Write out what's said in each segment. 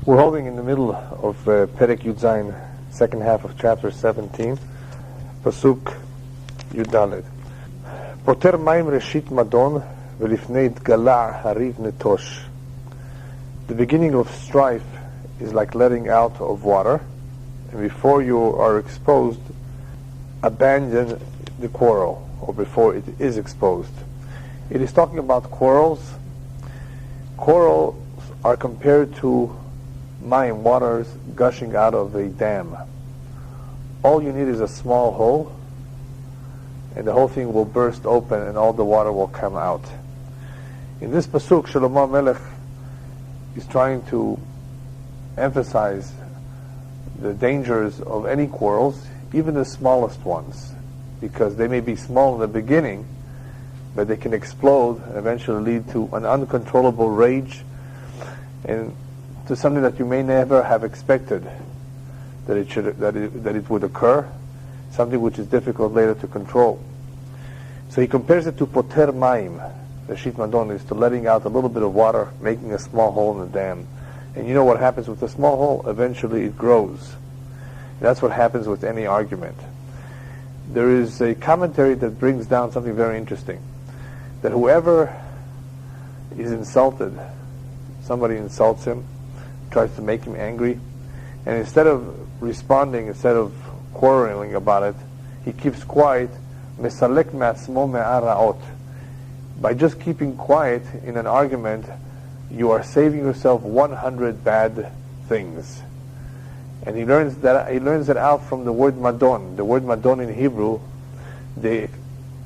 We're holding in the middle of Perek Yud Zayin, second half of chapter 17, Pasuk Yud Daled. Poter Maim Reshit Madon V'lifnei Gala Hariv Netosh. The beginning of strife is like letting out of water, and before you are exposed, abandon the quarrel, or before it is exposed. It is talking about quarrels. Quarrels are compared to mayim, waters gushing out of a dam. All you need is a small hole, and the whole thing will burst open and all the water will come out. In this pasuk, Salomon Melech is trying to emphasize the dangers of any quarrels, even the smallest ones, because they may be small in the beginning, but they can explode and eventually lead to an uncontrollable rage and to something that you may never have expected that it would occur, something which is difficult later to control. So he compares it to poter mayim. The Reshit Madon is to letting out a little bit of water, making a small hole in the dam. And you know what happens with a small hole? Eventually it grows. That's what happens with any argument. There is a commentary that brings down something very interesting, that whoever is insulted, somebody insults him, tries to make him angry, and instead of responding, instead of quarreling about it, he keeps quiet. Mesalek me'atzmo me'araot. By just keeping quiet in an argument, you are saving yourself 100 bad things. And he learns that out from the word madon. The word madon in Hebrew, the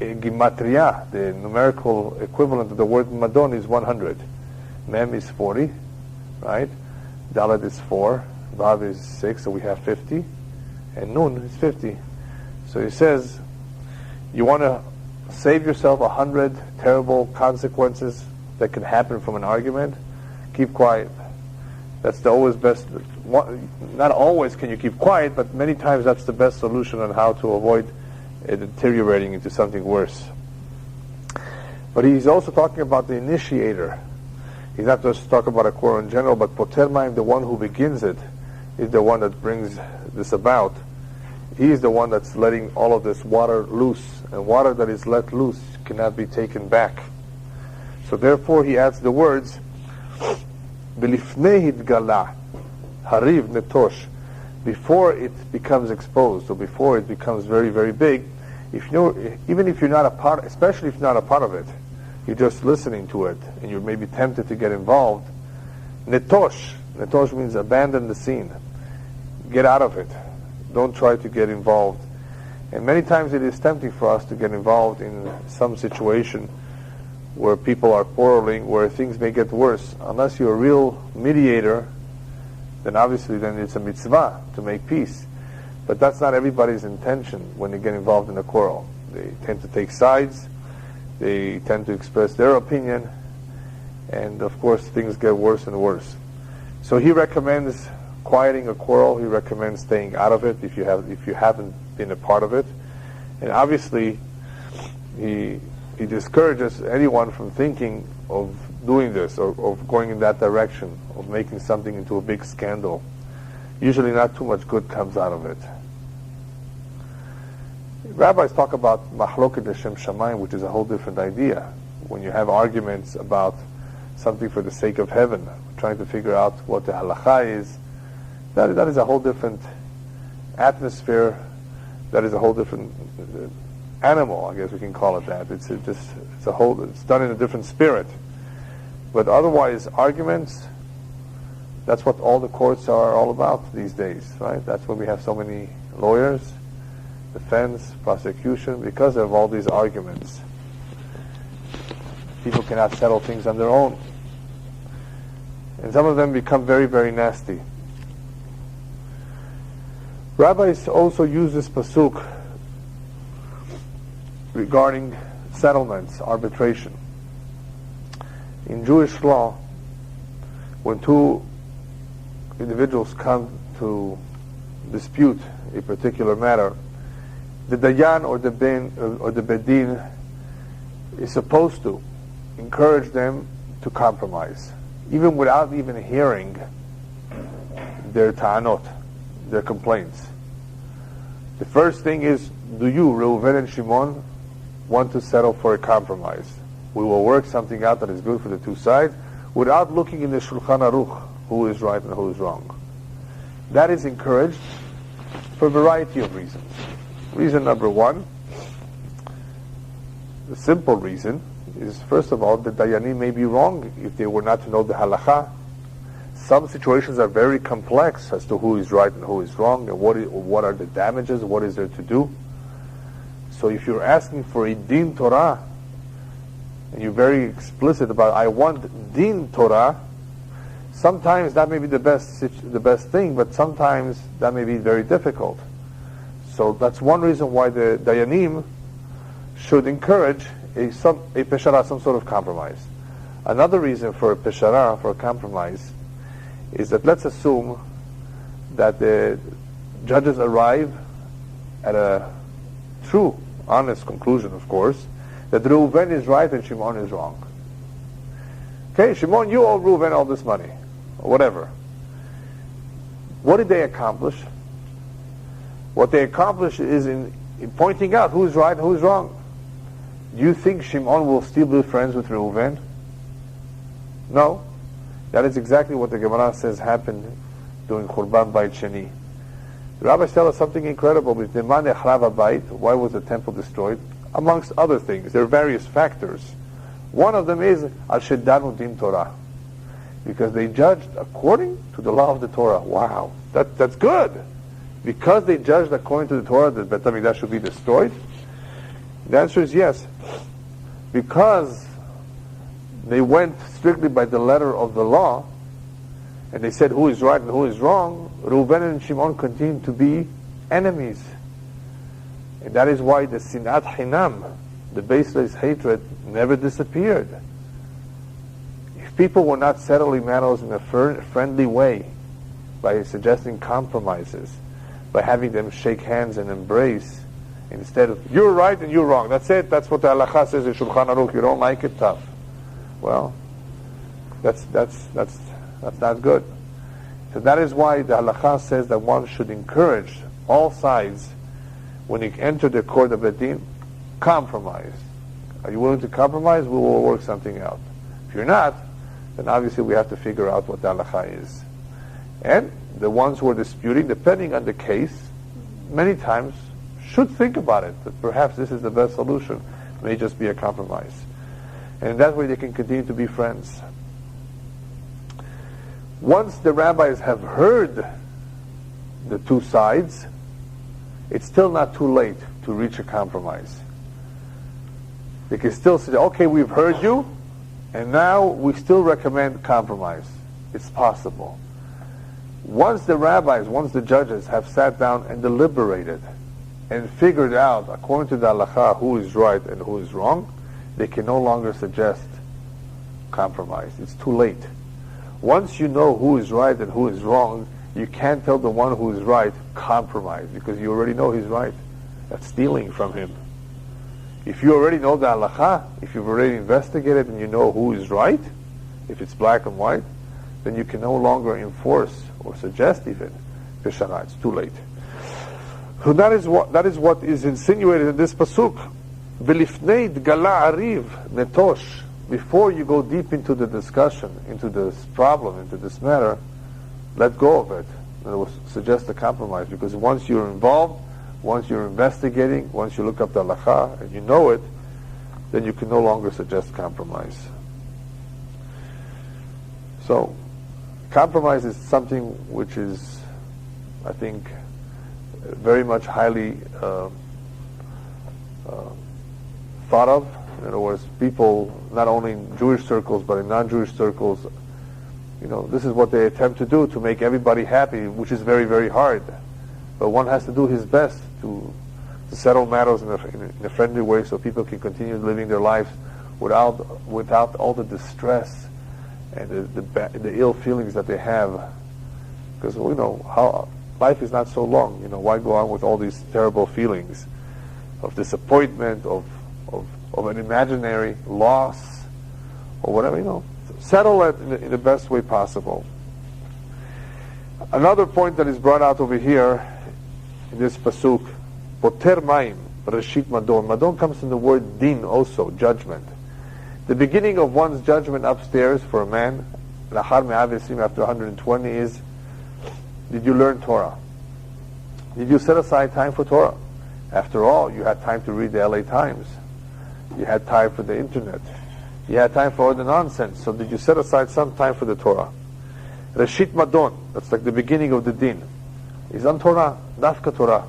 gematria, the numerical equivalent of the word madon is 100. Mem is 40, right? Dalet is 4, Vav is 6, so we have 50, and Nun is 50. So he says, you want to save yourself 100 terrible consequences that can happen from an argument? Keep quiet. That's the always best. Not always can you keep quiet, but many times that's the best solution on how to avoid it deteriorating into something worse. But he's also talking about the initiator. He's not just talking about a quarrel in general, but poter mayim, the one who begins it, is the one that brings this about. He is the one that's letting all of this water loose, and water that is let loose cannot be taken back. So therefore he adds the words, B'lifnei hitgala, hariv netosh, before it becomes exposed, or before it becomes very, very big. Even if you're not a part, especially if you're not a part of it, you're just listening to it, and you may be tempted to get involved. Netosh means abandon the scene. Get out of it. Don't try to get involved. And many times it is tempting for us to get involved in some situation where people are quarreling, where things may get worse. Unless you're a real mediator, then obviously then it's a mitzvah to make peace. But that's not everybody's intention when they get involved in a quarrel. They tend to take sides. They tend to express their opinion, and of course things get worse and worse. So he recommends quieting a quarrel. He recommends staying out of it if you haven't been a part of it, and obviously he discourages anyone from thinking of doing this or of going in that direction, of making something into a big scandal. Usually not too much good comes out of it. Rabbis talk about mahloket l'shem shamayim, which is a whole different idea. When you have arguments about something for the sake of heaven, trying to figure out what the halacha is, that is a whole different atmosphere. That is a whole different animal, I guess we can call it that. It's done in a different spirit. But otherwise, arguments, that's what all the courts are all about these days, right? That's why we have so many lawyers, defense, prosecution, because of all these arguments. People cannot settle things on their own. And some of them become very, very nasty. Rabbis also use this pasuk regarding settlements, arbitration. In Jewish law, when two individuals come to dispute a particular matter, the dayan or the bedin is supposed to encourage them to compromise, even without even hearing their ta'anot, their complaints. The first thing is, do you, Reuven and Shimon, want to settle for a compromise? We will work something out that is good for the two sides without looking in the Shulchan Aruch who is right and who is wrong. That is encouraged for a variety of reasons. Reason number one, the simple reason, is first of all, the Dayanim may be wrong if they were not to know the halakha. Some situations are very complex as to who is right and who is wrong, and what are the damages, what is there to do. So if you're asking for a din Torah, and you're very explicit about, I want din Torah, sometimes that may be the best thing, but sometimes that may be very difficult. So that's one reason why the Dayanim should encourage a peshara, some sort of compromise. Another reason for a peshara, for a compromise, is that let's assume that the judges arrive at a true, honest conclusion, of course, that Reuven is right and Shimon is wrong. Okay, Shimon, you owe Reuven all this money, or whatever. What did they accomplish? What they accomplished is in pointing out who is right and who is wrong. Do you think Shimon will still be friends with Reuven? No. That is exactly what the Gemara says happened during Churban Bayit Sheni. The rabbis tell us something incredible. Why was the temple destroyed? Amongst other things, there are various factors. One of them is Al Sheddanu Din Torah, because they judged according to the law of the Torah. Wow, that's good. Because they judged according to the Torah that Beit HaMikdash should be destroyed. The answer is yes. Because they went strictly by the letter of the law, and they said who is right and who is wrong, Reuven and Shimon continue to be enemies. And that is why the Sinat Hinam, the baseless hatred, never disappeared. If people were not settling matters in a friendly way, by suggesting compromises, by having them shake hands and embrace, instead of, you're right and you're wrong, that's it, that's what the halakha says in Shulchan Aruch, you don't like it, tough. Well, that's not good. So that is why the halakha says that one should encourage all sides, when you enter the court of Bedin, compromise. Are you willing to compromise? We will work something out. If you're not, then obviously we have to figure out what the halakha is. And the ones who are disputing, depending on the case, many times should think about it, that perhaps this is the best solution. It may just be a compromise. And in that way they can continue to be friends. Once the rabbis have heard the two sides, it's still not too late to reach a compromise. They can still say, okay, we've heard you, and now we still recommend compromise. It's possible. Once the judges have sat down and deliberated and figured out, according to the halakha, who is right and who is wrong, they can no longer suggest compromise. It's too late. Once you know who is right and who is wrong, you can't tell the one who is right, compromise, because you already know he's right. That's stealing from him. If you already know the halakha, if you've already investigated and you know who is right, if it's black and white, then you can no longer enforce or suggest even peshara. It's too late. So that is what is insinuated in this pasuk. V'lifnei dgala ariv netosh. Before you go deep into the discussion, into this problem, into this matter, let go of it. In other words, suggest a compromise, because once you're involved, once you're investigating, once you look up the halakha and you know it, then you can no longer suggest compromise. So, compromise is something which is, I think, very much highly thought of. In other words, people, not only in Jewish circles, but in non-Jewish circles, this is what they attempt to do, to make everybody happy, which is very, very hard. But one has to do his best to settle matters in a friendly way, so people can continue living their lives without all the distress and the ill feelings that they have. Because how life is not so long. Why go on with all these terrible feelings of disappointment, of an imaginary loss, or whatever? Settle it in the best way possible. Another point that is brought out over here in this pasuk, Poter Maim, Reshit Madon. Madon comes from the word din also, judgment. The beginning of one's judgment upstairs for a man, Lahar Me'avesim, after 120, is, did you learn Torah? Did you set aside time for Torah? After all, you had time to read the LA Times. You had time for the internet. You had time for all the nonsense. So did you set aside some time for the Torah? Reshit Madon, that's like the beginning of the din, is on Torah, Dafka Torah.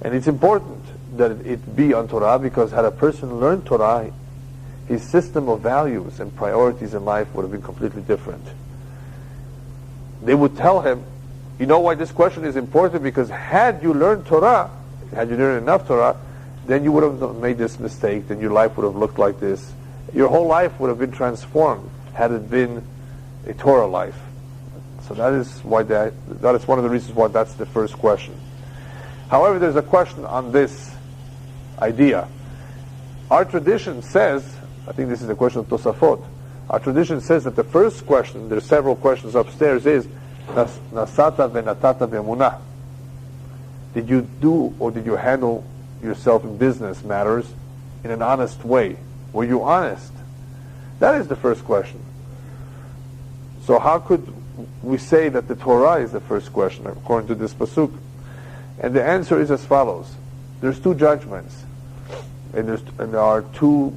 And it's important that it be on Torah, because had a person learned Torah, his system of values and priorities in life would have been completely different. They would tell him, you know why this question is important? Because had you learned Torah, had you learned enough Torah, then you would have not made this mistake, then your life would have looked like this. Your whole life would have been transformed had it been a Torah life. So that is why that is one of the reasons why that's the first question. However, there's a question on this idea. Our tradition says, I think this is the question of Tosafot, our tradition says that the first question, there's several questions upstairs, is Nasata venatata be'emunah. Did you do or did you handle yourself in business matters in an honest way? Were you honest? That is the first question. So how could we say that the Torah is the first question according to this pasuk? And the answer is as follows. There's two judgments, and there are two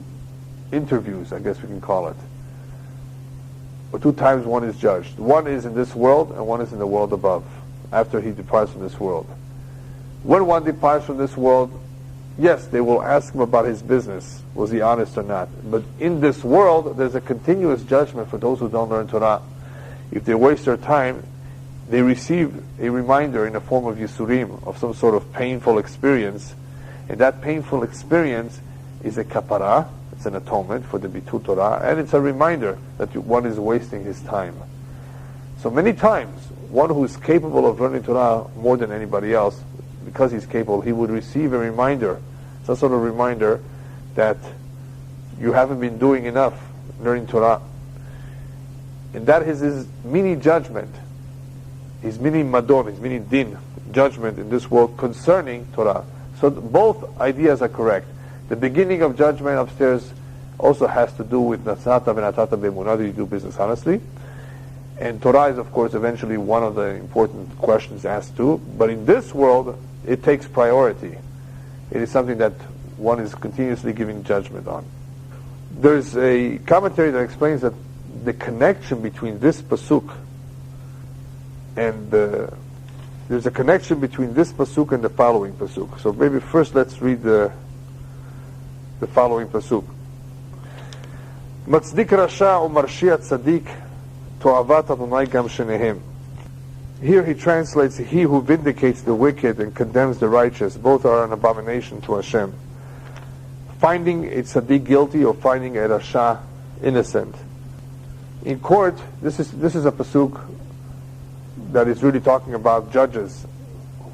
interviews, I guess we can call it. Or two times one is judged. One is in this world and one is in the world above, after he departs from this world. When one departs from this world, yes, they will ask him about his business. Was he honest or not? But in this world, there's a continuous judgment for those who don't learn Torah. If they waste their time, they receive a reminder in the form of Yisurim, of some sort of painful experience. And that painful experience is a kapara, it's an atonement for the Bitul Torah, and it's a reminder that one is wasting his time. So many times, one who is capable of learning Torah more than anybody else, because he's capable, he would receive a reminder, some sort of reminder that you haven't been doing enough learning Torah. And that is his mini judgment, his mini madon, his mini din, judgment in this world concerning Torah. So both ideas are correct. The beginning of judgment upstairs also has to do with nasata v'natata be'emunah, do you do business honestly? And Torah is, of course, eventually one of the important questions asked too. But in this world, it takes priority. It is something that one is continuously giving judgment on. There's a commentary that explains that the connection between this pasuk and there's a connection between this pasuk and the following pasuk. So maybe first let's read the following pasuk. Matzdik rasha u'marshiat tzadik to'avat Adonai gam shenehem. Here he translates, he who vindicates the wicked and condemns the righteous, both are an abomination to Hashem. Finding a tzaddik guilty or finding a rasha innocent. In court, this is a pasuk that is really talking about judges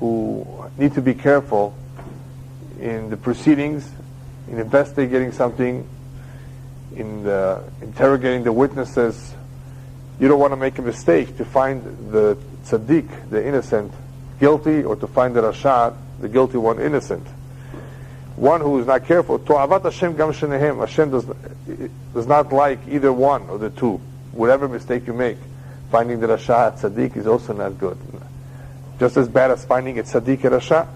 who need to be careful in the proceedings, in investigating something, in interrogating the witnesses. You don't want to make a mistake to find the tzaddik, the innocent, guilty, or to find the rasha, the guilty one, innocent. One who is not careful, to'avat Hashem gam shenehem, Hashem does not like either one of the two. Whatever mistake you make, finding the rasha tzaddik is also not good. Just as bad as finding a tzaddik and rasha.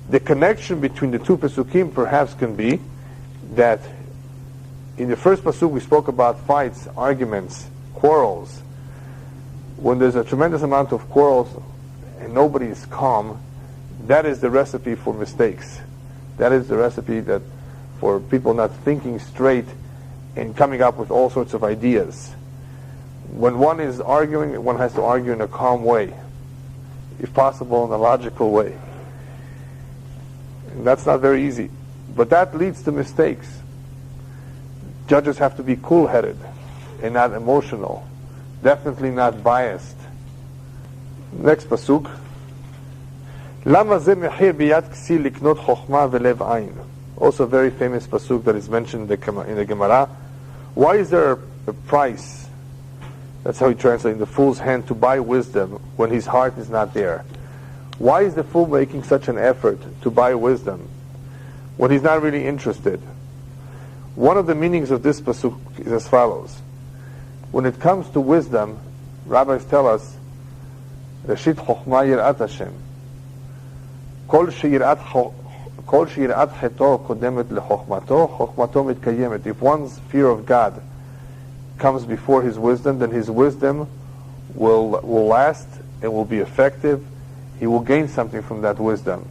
The connection between the two pesukim perhaps can be that in the first pasuk we spoke about fights, arguments, quarrels. When there's a tremendous amount of quarrels and nobody is calm, that is the recipe for mistakes. That is the recipe that for people not thinking straight and coming up with all sorts of ideas. When one is arguing, one has to argue in a calm way, if possible in a logical way. And that's not very easy. But that leads to mistakes. Judges have to be cool-headed and not emotional. Definitely not biased. Next pasuk. Lama ze mechir biyad k'si liknot chokhmah velev ayin. Also a very famous pasuk that is mentioned in the Gemara. Why is there a price That's how he translates the fool's hand to buy wisdom when his heart is not there. Why is the fool making such an effort to buy wisdom when he's not really interested? One of the meanings of this pasuk is as follows. When it comes to wisdom, rabbis tell us, Reshit chokhmah yirat Hashem. Kol sheyirat cheto kodemet lechokhmato, chokhmato mitkayemet. If one's fear of God comes before his wisdom, then his wisdom will last and will be effective. He will gain something from that wisdom.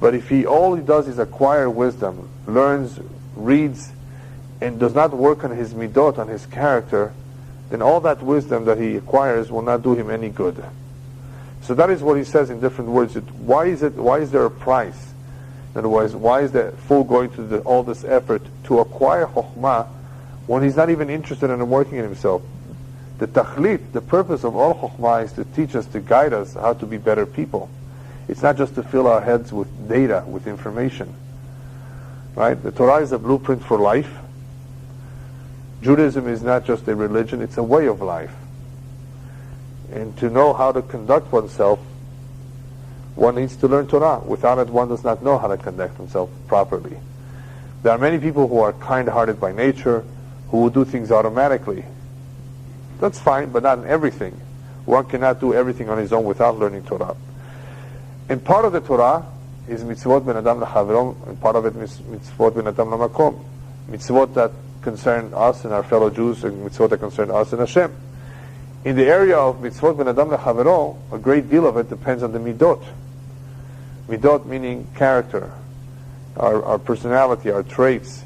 But if all he does is acquire wisdom, learns, reads, and does not work on his midot, on his character, then all that wisdom that he acquires will not do him any good. So that is what he says in different words. Why is there a price? In other words, why is the fool going to all this effort to acquire chokhmah when he's not even interested in working in himself? The tachlit, the purpose of all chokhmah is to teach us, to guide us how to be better people. It's not just to fill our heads with data, with information. Right? The Torah is a blueprint for life. Judaism is not just a religion, it's a way of life. And to know how to conduct oneself, one needs to learn Torah. Without it, one does not know how to conduct himself properly. There are many people who are kind-hearted by nature, who will do things automatically. That's fine, but not in everything. One cannot do everything on his own without learning Torah. And part of the Torah is mitzvot ben adam lechaverom, and part of it is mitzvot ben adam lamakom. Mitzvot that concern us and our fellow Jews, and mitzvot that concern us and Hashem. In the area of mitzvot ben adam lechavero, a great deal of it depends on the midot. Midot meaning character, our personality, our traits.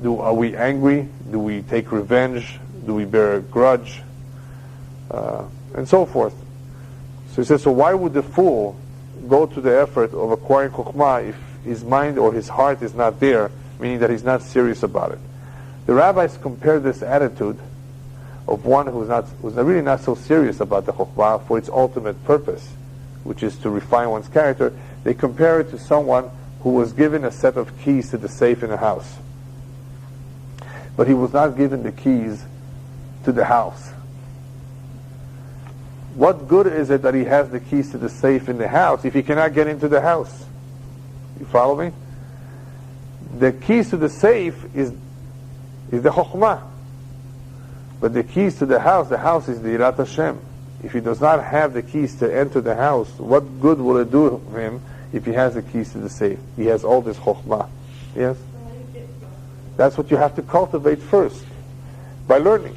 Are we angry? Do we take revenge? Do we bear a grudge? And so forth. So he says, so why would the fool go to the effort of acquiring chokhmah if his mind or his heart is not there, meaning that he's not serious about it? The rabbis compare this attitude of one who's really not so serious about the chokhmah for its ultimate purpose, which is to refine one's character. They compare it to someone who was given a set of keys to the safe in a house. But he was not given the keys to the house. What good is it that he has the keys to the safe in the house if he cannot get into the house? You follow me? The keys to the safe is the chokhmah. But the keys to the house is the yirat Hashem. If he does not have the keys to enter the house, what good will it do him if he has the keys to the safe? He has all this chokhmah. Yes? That's what you have to cultivate first, by learning.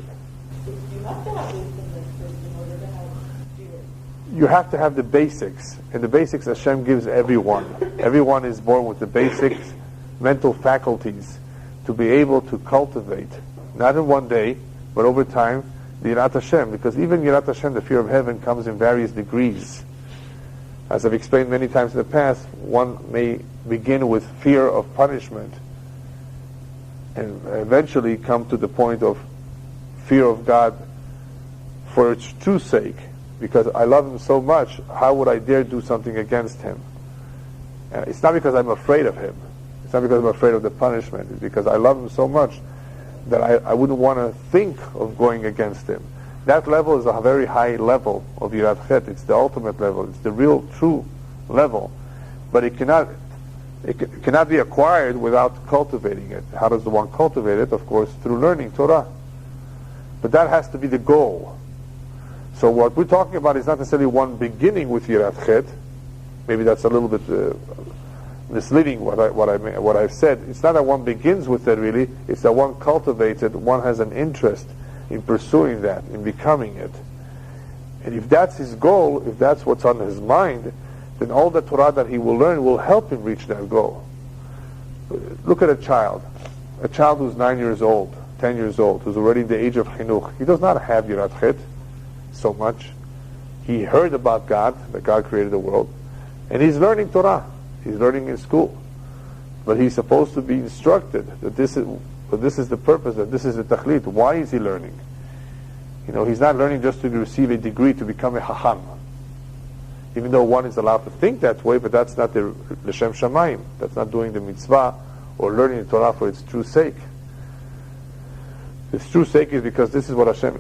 You have to have the basics, and the basics Hashem gives everyone. Everyone is born with the basics, mental faculties, to be able to cultivate, not in one day, but over time, the Yirat Hashem. Because even Yirat Hashem, the fear of heaven, comes in various degrees. As I've explained many times in the past, one may begin with fear of punishment, and eventually come to the point of fear of God for its true sake. Because I love him so much, how would I dare do something against him? It's not because I'm afraid of him. It's not because I'm afraid of the punishment. It's because I love him so much that I wouldn't want to think of going against him. That level is a very high level of Yirat Chet. It's the ultimate level. It's the real, true level. But it cannot be acquired without cultivating it. How does the one cultivate it? Of course, through learning Torah. But that has to be the goal. So what we're talking about is not necessarily one beginning with Yirat Chet. Maybe that's a little bit misleading what I've said. It's not that one begins with that really. It's that one cultivates it. One has an interest in pursuing that, in becoming it. And if that's his goal, if that's what's on his mind, then all the Torah that he will learn will help him reach that goal. Look at a child who's 9 years old, 10 years old, who's already in the age of chinuch. He does not have Yirat Chet so much. He heard about God, that God created the world, and he's learning Torah. He's learning in school. But he's supposed to be instructed that this is the purpose, that this is the tachlit. Why is he learning? He's not learning just to receive a degree to become a hacham. Even though one is allowed to think that way, but that's not the l'shem shamayim. That's not doing the mitzvah or learning the Torah for its true sake. His true sake is because this is what Hashem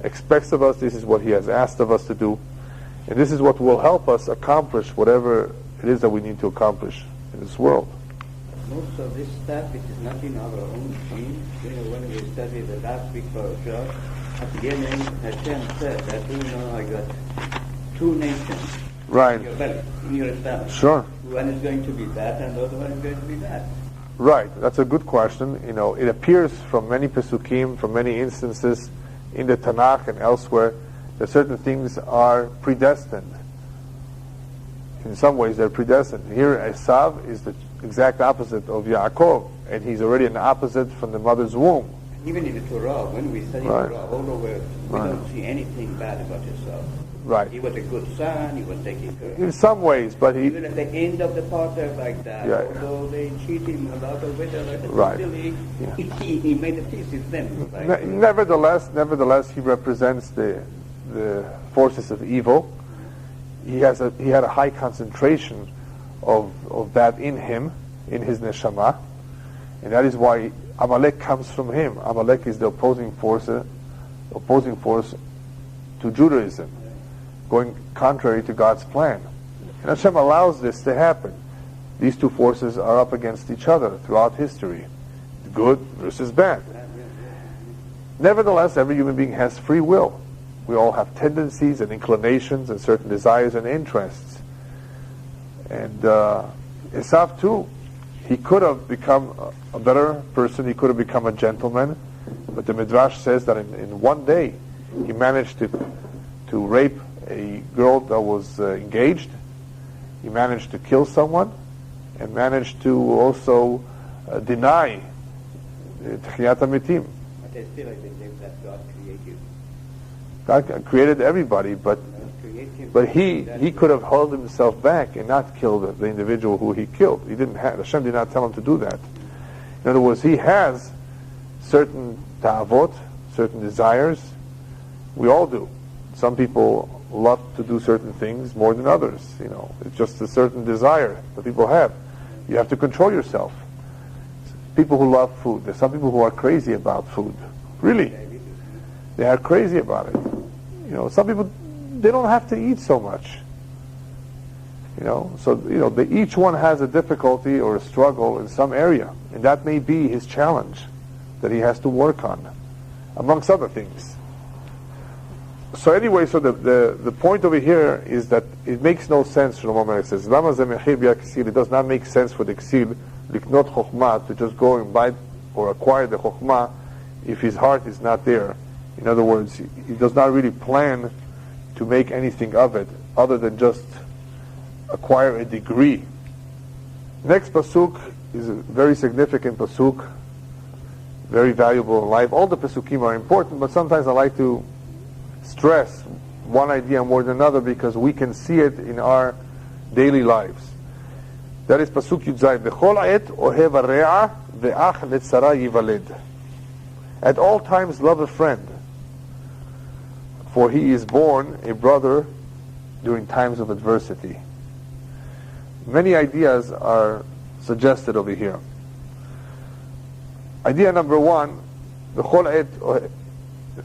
expects of us, this is what He has asked of us to do, and this is what will help us accomplish whatever it is that we need to accomplish in this world. Most of this stuff, which is not in our own team, when we study the last week Proverbs, at the beginning, Hashem said that, I got two nations Right. in your belly, in your stomach. Sure. One is going to be that, and the other one is going to be that. Right. That's a good question. It appears from many Pesukim, from many instances in the Tanakh and elsewhere, that certain things are predestined. In some ways, they're predestined. Here, Esav is the exact opposite of Yaakov, and he's already an opposite from the mother's womb. Even in the Torah, when we study Right. Torah all over, we Right. don't see anything bad about Esau. Right. He was a good son, he was taking care of In some ways, but he... Even at the end of the part, they're like that. Yeah. Although they cheat him a lot of it, Right. still he made a peace with them. Like, Nevertheless, he represents the forces of evil. He had a high concentration of that in him, in his neshama, and that is why Amalek comes from him. Amalek is the opposing force to Judaism, going contrary to God's plan. And Hashem allows this to happen. These two forces are up against each other throughout history, good versus bad. Nevertheless, every human being has free will. We all have tendencies and inclinations and certain desires and interests. And Esav too, he could have become a better person, he could have become a gentleman, but the Midrash says that in one day he managed to rape a girl that was engaged, he managed to kill someone, and managed to also deny Techiyat HaMetim. but they still believe that God created. God created everybody, but he could have held himself back and not killed the individual who he killed. He didn't have, Hashem did not tell him to do that. In other words, he has certain ta'avot, certain desires. We all do. Some people love to do certain things more than others. It's just a certain desire that people have. You have to control yourself. People who love food. There's some people who are crazy about food. Really. They are crazy about it. Some people, they don't have to eat so much. Each one has a difficulty or a struggle in some area, and that may be his challenge that he has to work on, amongst other things. So anyway, the point over here is that it makes no sense, Shlomo Melech says, it does not make sense for the Ksir, liknot chokhmah, to just go and buy or acquire the chokhmah if his heart is not there. In other words, he does not really plan to make anything of it other than just acquire a degree. Next pasuk is a very significant pasuk, very valuable in life. All the pasukim are important, but sometimes I like to stress one idea more than another because we can see it in our daily lives. That is pasuk Yud Zayin. B'chol ha'et ohev hare'ah ve'ach letzara yivaled. At all times love a friend, for he is born a brother during times of adversity. Many ideas are suggested over here. Idea number one, b'chol ha'et,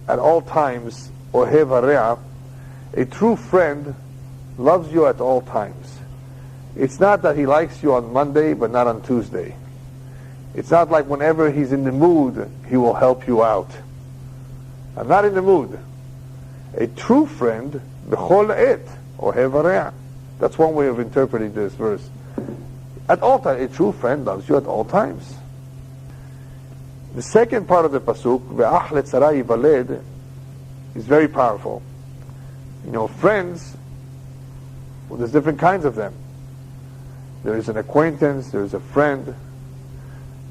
at all times, ohev hare'ah, a true friend loves you at all times. It's not that he likes you on Monday but not on Tuesday. It's not like whenever he's in the mood, he will help you out. I'm not in the mood. A true friend, b'chol et, ohev hare'ah. That's one way of interpreting this verse. At all times, a true friend loves you at all times. The second part of the pasuk, ve'ach letzara yivaled, is very powerful. Friends, well, there's different kinds of them. There is an acquaintance, there is a friend.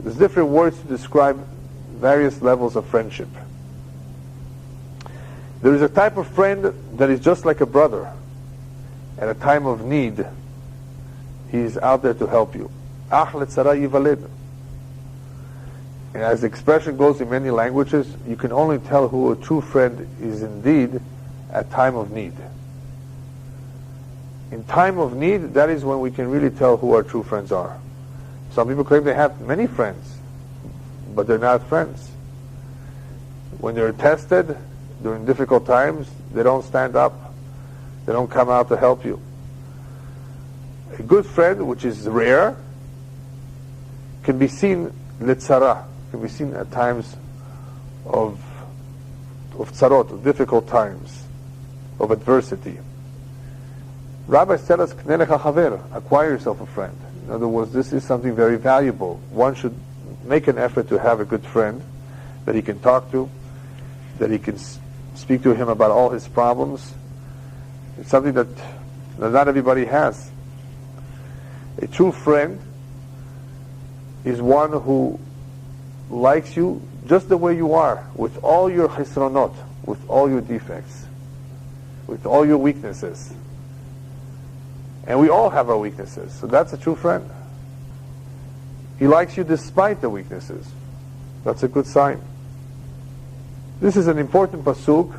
There's different words to describe various levels of friendship. There is a type of friend that is just like a brother. At a time of need, he is out there to help you. Ach letzara yivaled. And as the expression goes in many languages, you can only tell who a true friend is indeed at time of need. In time of need, that is when we can really tell who our true friends are. Some people claim they have many friends, but they're not friends. When they're tested during difficult times, they don't stand up. They don't come out to help you. A good friend, which is rare, can be seen litzara, can be seen at times of tzarot, of difficult times, of adversity. Rabbis tell us, "K'nei lecha chaver," acquire yourself a friend. In other words, this is something very valuable. One should make an effort to have a good friend that he can talk to, that he can speak to him about all his problems. It's something that not everybody has. A true friend is one who likes you just the way you are, with all your chisronot, with all your defects, with all your weaknesses. And we all have our weaknesses, so that's a true friend. He likes you despite the weaknesses. That's a good sign. This is an important pasuk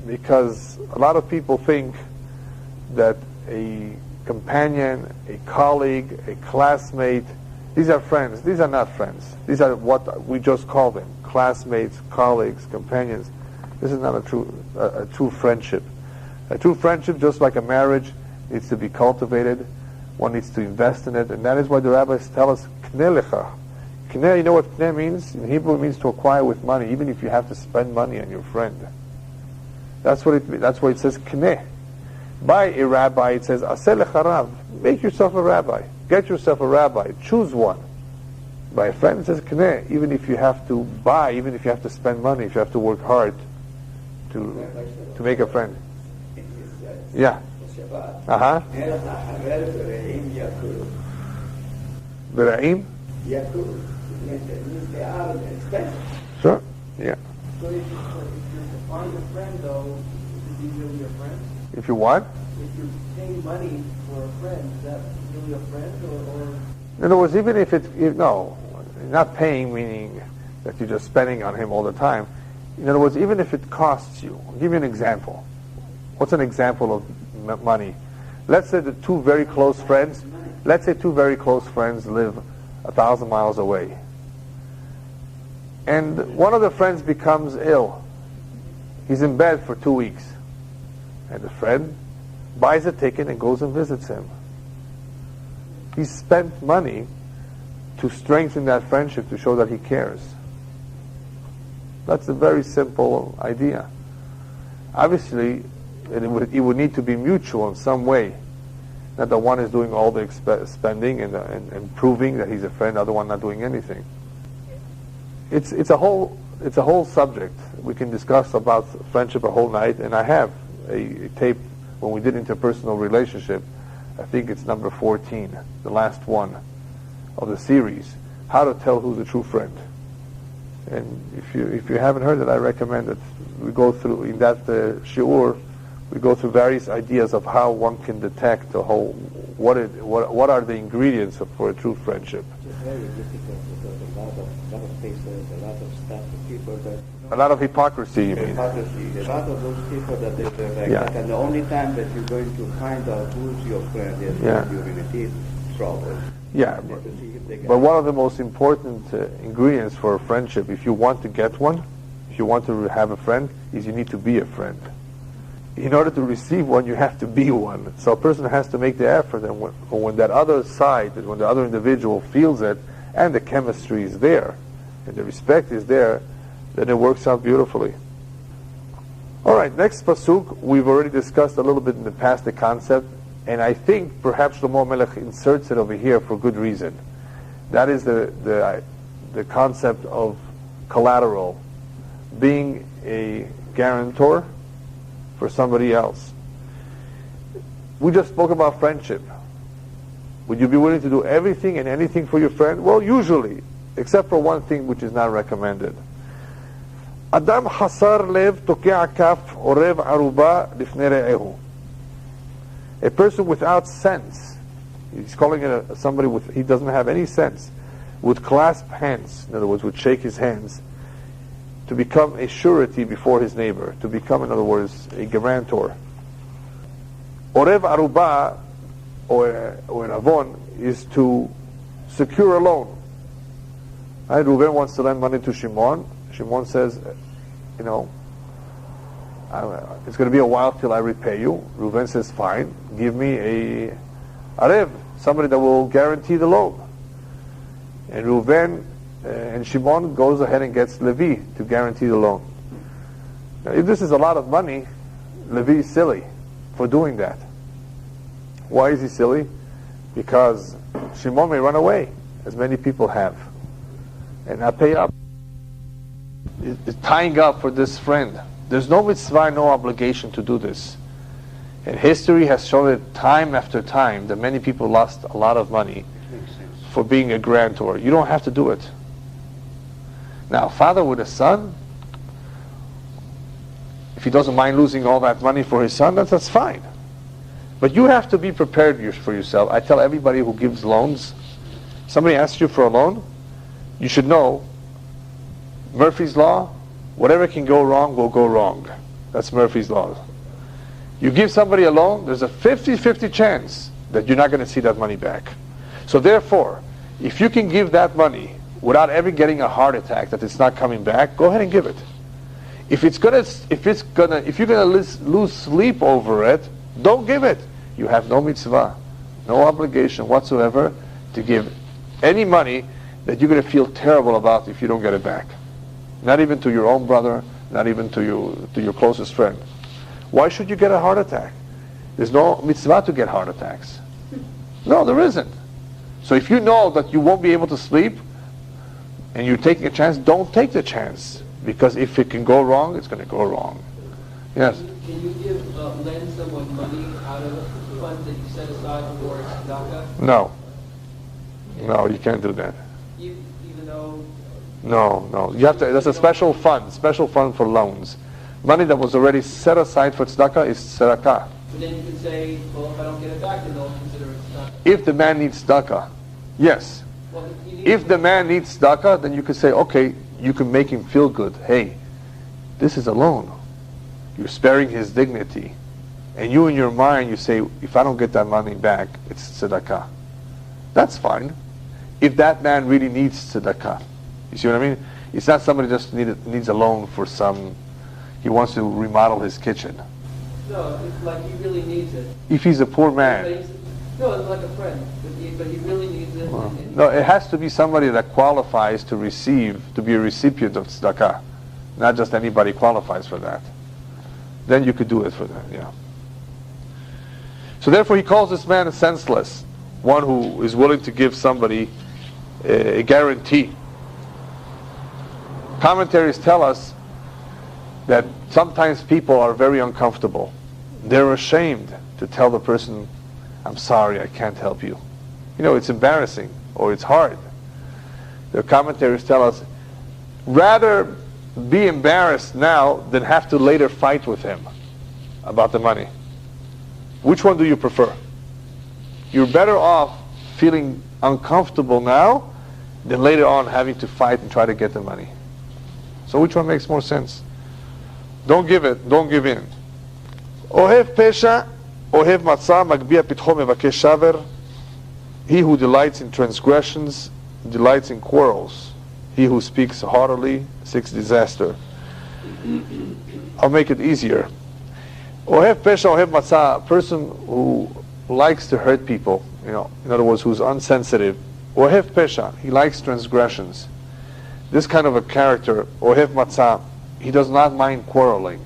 because a lot of people think that a companion, a colleague, a classmate, these are friends. These are not friends. These are what we just call them: classmates, colleagues, companions. This is not a true friendship. A true friendship, just like a marriage, needs to be cultivated. One needs to invest in it, and that is why the rabbis tell us, "K'nei lecha." K'nei, you know what k'nei means? In Hebrew, it means to acquire with money, even if you have to spend money on your friend. That's what it says, k'nei. By a rabbi, it says, "Aseh lecha rav." Make yourself a rabbi. Get yourself a rabbi. Choose one. By a friend, it says k'nei. Even if you have to buy, even if you have to spend money, if you have to work hard to make a friend. Yeah. Uh-huh. Bera'im? Sure. Yeah. So if you find a friend, though, is he really a friend? If you what? If you're paying money for a friend, is that really a friend, or? In other words, even if no, not paying meaning that you're just spending on him all the time. In other words, even if it costs you. I'll give you an example. What's an example of money? Let's say that two very close friends live 1,000 miles away. And one of the friends becomes ill. He's in bed for 2 weeks. And the friend buys a ticket and goes and visits him. He spent money to strengthen that friendship, to show that he cares. That's a very simple idea. Obviously, it would need to be mutual in some way. Not that one is doing all the spending and proving that he's a friend, the other one not doing anything. It's a whole subject. We can discuss about friendship a whole night, and I have a tape when we did interpersonal relationship. I think it's number 14, the last one of the series, how to tell who's a true friend. And if you haven't heard it, I recommend it. We go through, in that shiur, we go through various ideas of how one can detect what are the ingredients for a true friendship. It's very difficult because a lot of cases, a lot of stuff, people that... A lot of hypocrisy, you mean? Hypocrisy. A lot of those people that they're like Yeah. that, and the only time that you're going to find out who's your friend is when you're in a deep trouble. Yeah, but one of the most important ingredients for a friendship, if you want to get one, if you want to have a friend, is you need to be a friend. In order to receive one, you have to be one. So a person has to make the effort, and when that other side, when the other individual feels it, and the chemistry is there, and the respect is there, then it works out beautifully. All right, next pasuk, we've already discussed a little bit in the past the concept, and I think perhaps Shlomo Melech inserts it over here for good reason. That is the concept of collateral, being a guarantor for somebody else. We just spoke about friendship. Would you be willing to do everything and anything for your friend? Well, usually, except for one thing which is not recommended. Adam hasar lev tokea kaf orev aruba lifnei re'ehu. A person without sense, he's calling it somebody he doesn't have any sense, would clasp hands, in other words, would shake his hands, to become a surety before his neighbor, to become, in other words, a guarantor. Orev aruba, or an avon, is to secure a loan. Right? Reuben wants to lend money to Shimon. Shimon says, you know, it's going to be a while till I repay you. Reuven says, fine, give me a arev, somebody that will guarantee the loan. And Reuven and Shimon goes ahead and gets Levi to guarantee the loan. Now, if this is a lot of money, Levi is silly for doing that. Why is he silly? Because Shimon may run away, as many people have, and not pay up. It's tying up for this friend. There's no mitzvah, no obligation to do this. And history has shown it time after time that many people lost a lot of money for being a grantor. You don't have to do it. Now, father with a son, if he doesn't mind losing all that money for his son, that's fine. But you have to be prepared for yourself. I tell everybody who gives loans, somebody asks you for a loan, you should know Murphy's Law, whatever can go wrong will go wrong. That's Murphy's Law. You give somebody a loan, there's a 50-50 chance that you're not going to see that money back. So therefore, if you can give that money without ever getting a heart attack that it's not coming back, go ahead and give it. If you're gonna lose sleep over it, don't give it. You have no mitzvah, no obligation whatsoever to give any money that you're going to feel terrible about if you don't get it back. Not even to your own brother, not even to your closest friend. Why should you get a heart attack? There's no mitzvah to get heart attacks. No, there isn't. So if you know that you won't be able to sleep and you're taking a chance, don't take the chance. Because if it can go wrong, it's going to go wrong. Yes? Can you lend someone money out of a fund that you set aside for tzedakah? No. No, you can't do that. Even though... No. You have to. There's a special fund for loans. Money that was already set aside for tzedakah is tzedakah. But then you can say, well, if I don't get it back, then they'll consider it tzedakah. If the man needs tzedakah, yes. Well, If the man needs tzedakah, then you could say, okay, you can make him feel good. Hey, this is a loan. You're sparing his dignity. And you in your mind, you say, if I don't get that money back, it's tzedakah. That's fine. If that man really needs tzedakah. You see what I mean? It's not somebody just needs a loan for he wants to remodel his kitchen. No, it's like he really needs it. If he's a poor man. No, it's like a friend, but he really needs it. No, it has to be somebody that qualifies to be a recipient of tzedakah. Not just anybody qualifies for that. Then you could do it for that, yeah. So therefore he calls this man senseless, one who is willing to give somebody a guarantee. Commentaries tell us that sometimes people are very uncomfortable. They're ashamed to tell the person, I'm sorry, I can't help you. You know, it's embarrassing or it's hard. The commentators tell us, rather be embarrassed now than have to later fight with him about the money. Which one do you prefer? You're better off feeling uncomfortable now than later on having to fight and try to get the money. So which one makes more sense? Don't give it, don't give in. Ohev pesha, ohev matzah, magbiya pitcho mevakesh shaver. He who delights in transgressions delights in quarrels. He who speaks haughtily seeks disaster. I'll make it easier. Ohev pesha, ohev matzah, a person who likes to hurt people, in other words, who's unsensitive. Ohev pesha, he likes transgressions. This kind of a character, ohev matzah, he does not mind quarreling.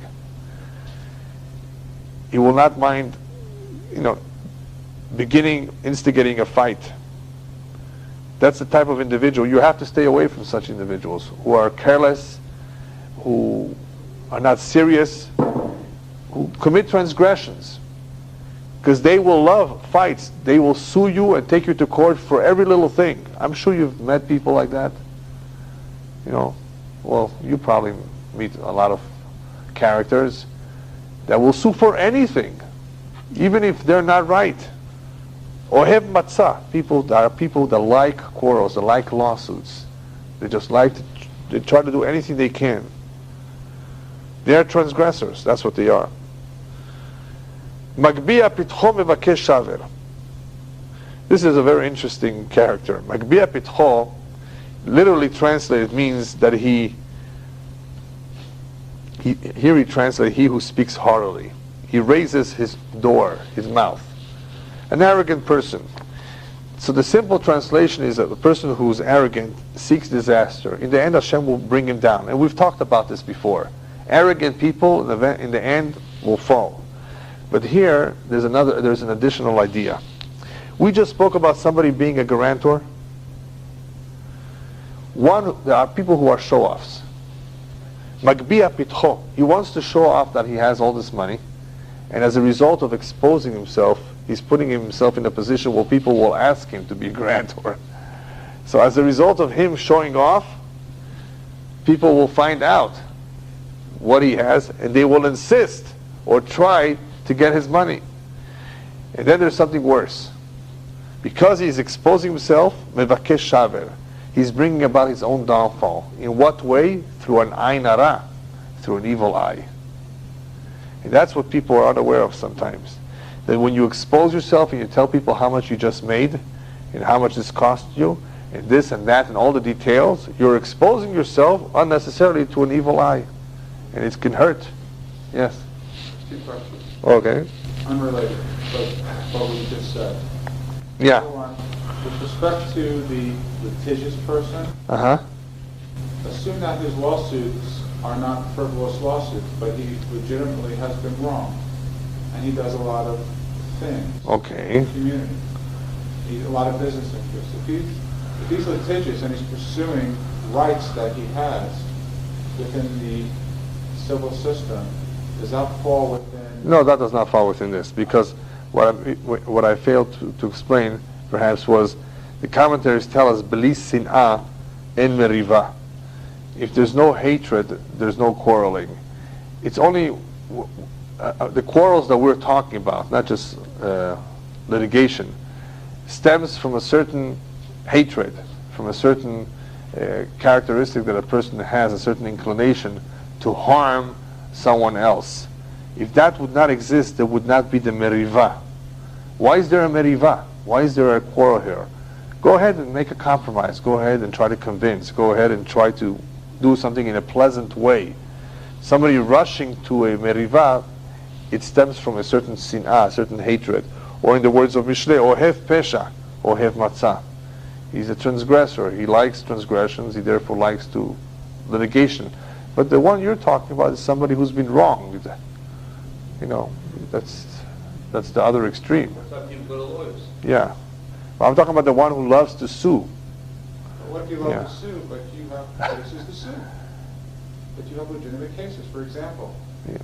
He will not mind, instigating a fight. That's the type of individual. You have to stay away from such individuals who are careless, who are not serious, who commit transgressions. Because they will love fights. They will sue you and take you to court for every little thing. I'm sure you've met people like that. Well, you probably meet a lot of characters that will sue for anything, even if they're not right. Ohev matzah, people that like quarrels, that like lawsuits. They just they try to do anything they can. They are transgressors, that's what they are. Magbiya pitcho mevakesh shaver. This is a very interesting character. Magbiya pitcho, literally translated, means that he Here he translates, he who speaks haughtily. He raises his door, his mouth. An arrogant person. So the simple translation is that the person who is arrogant seeks disaster. In the end, Hashem will bring him down. And we've talked about this before. Arrogant people, in the end, will fall. But here, there's an additional idea. We just spoke about somebody being a guarantor. There are people who are show-offs. Magbiya pitcho. He wants to show off that he has all this money. And as a result of exposing himself, he's putting himself in a position where people will ask him to be a guarantor. So as a result of him showing off, people will find out what he has, and they will insist or try to get his money. And then there's something worse. Because he's exposing himself, mevakesh shaver, he's bringing about his own downfall. In what way? Through an ayn hara, through an evil eye. And that's what people are unaware of sometimes. That when you expose yourself and you tell people how much you just made, and how much this cost you, and this and that and all the details, you're exposing yourself unnecessarily to an evil eye. And it can hurt. Yes? Two questions. Okay. Unrelated, but what we just said. Yeah. Number one, with respect to the litigious person, assume that his lawsuits are not frivolous lawsuits, but he legitimately has been wronged. And he does a lot of things Okay. in the community. A lot of business interests. If he's litigious and he's pursuing rights that he has within the civil system, does that fall within... No, that does not fall within this, because what I failed to explain, perhaps, was the commentaries tell us, Beli sin'ah en meriva. If there's no hatred, there's no quarreling. It's only the quarrels that we're talking about, not just litigation, stems from a certain hatred, from a certain characteristic that a person has, a certain inclination to harm someone else. If that would not exist, there would not be the meriva. Why is there a meriva? Why is there a quarrel here? Go ahead and make a compromise. Go ahead and try to convince. Go ahead and try to do something in a pleasant way. Somebody rushing to a meriva, it stems from a certain sin'ah, a certain hatred. Or in the words of Mishlei, ohev pesha, ohev matzah. He's a transgressor. He likes transgressions. He therefore likes to litigation. But the one you're talking about is somebody who's been wronged. You know, that's the other extreme. That's why people go to lawyers. Yeah. Well, I'm talking about the one who loves to sue. But what if you love to sue, but you have cases to sue? But you have legitimate cases, for example.